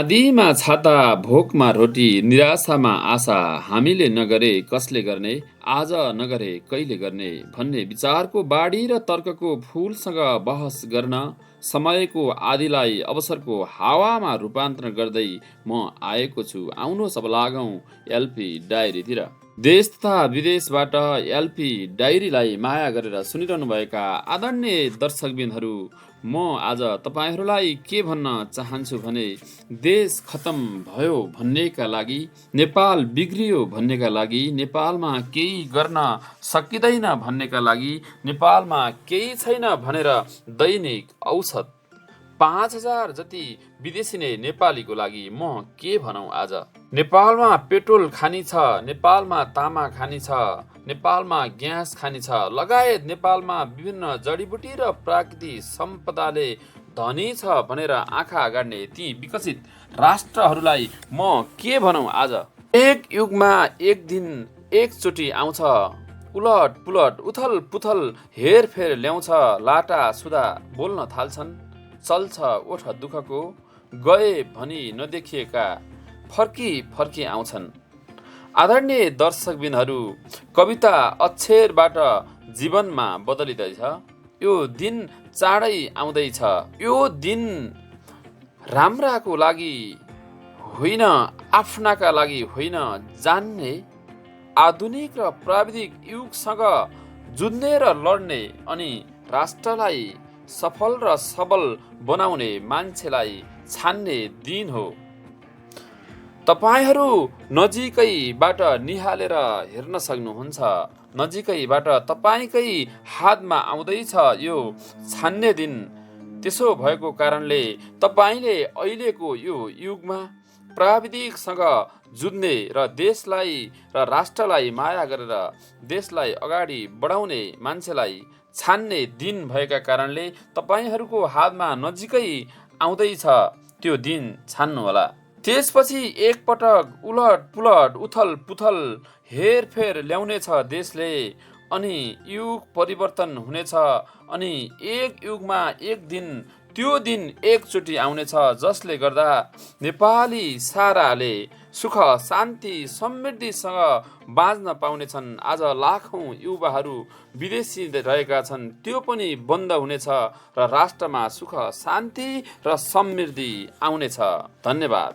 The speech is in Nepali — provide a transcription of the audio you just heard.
आँधीमा छाता भोकमा रोटी निराशामा आशा हामीले नगरे कसले गर्ने आज नगरे कहिले गर्ने भन्ने विचारको बाढी र तर्कको फूलसँग बहस गर्न समयको आदिलाई अवसरको हावामा रूपान्तरण गर्दै म आएको छु। आउनुहोस् अब लागौं एलपी डायरीतिर। देश तथा विदेशबाट एलपी डायरीलाई माया गरेर सुनिरहनुभएका आदरणीय दर्शकबिनहरू, म आज तपाईहरूलाई के भन्न चाहन्छु भने देश खतम भयो भन्नेका लागि, नेपाल बिग्रियो भन्नेका लागि, नेपालमा केही गर्न सकिँदैन भन्नेका लागि, नेपालमा केही छैन भनेर दैनिक औसत 5000 जति विदेशी नै नेपालीको लागि म के भनौँ आज। नेपालमा पेट्रोल खानी छ, नेपालमा तामा खानी छ, नेपालमा ग्यास खानी छ, लगायत नेपालमा विभिन्न जडीबुटी र प्राकृतिक सम्पदाले धनी छ भनेर आँखा गाड्ने ती विकसित राष्ट्रहरूलाई म के भनौँ आज। एक युगमा एक दिन एकचोटि आउँछ, उलट पुलट उथल पुथल हेरफेर ल्याउँछ, लाटा सुधा बोल्न थाल्छन्, चल्छ ओठ दुःखको, गए भनी नदेखिएका फर्की आउँछन्। आदरणीय दर्शकबिनहरू, कविता अक्षरबाट जीवनमा बदलिँदैछ। यो दिन चाँडै आउँदैछ। यो दिन राम्राको लागि होइन, आफ्नाका लागि होइन, जान्ने आधुनिक र प्राविधिक युगसँग जुझ्ने र लड्ने अनि राष्ट्रलाई सफल र सबल बनाउने मान्छेलाई छान्ने दिन हो। तपाईहरू नजिकैबाट निहालेर हेर्न सक्नुहुन्छ। नजिकैबाट तपाईकै हातमा आउँदैछ यो छान्ने दिन। त्यसो भएको कारणले तपाईले अहिलेको यो युगमा प्राविधिकसँग जुझ्ने र देशलाई र राष्ट्रलाई माया गरेर देशलाई अगाडि बढाउने मान्छेलाई छान्ने दिन भएका कारणले तपाईहरूको हातमा नजिकै आउँदैछ त्यो दिन छान्नुहोला। त्यसपछि एकपटक उलट पुलट उथल पुथल हेरफेर ल्याउनेछ देशले, अनि युग परिवर्तन हुनेछ, अनि एक युगमा एक दिन त्यो दिन एकचोटि आउनेछ जसले गर्दा नेपाली साराले सुख शान्ति समृद्धिसँग बाँच्न पाउनेछन्। आज लाखौं युवाहरू विदेशी रहेका छन्, त्यो पनि बन्द हुनेछ र राष्ट्रमा सुख शान्ति र समृद्धि आउनेछ। धन्यवाद।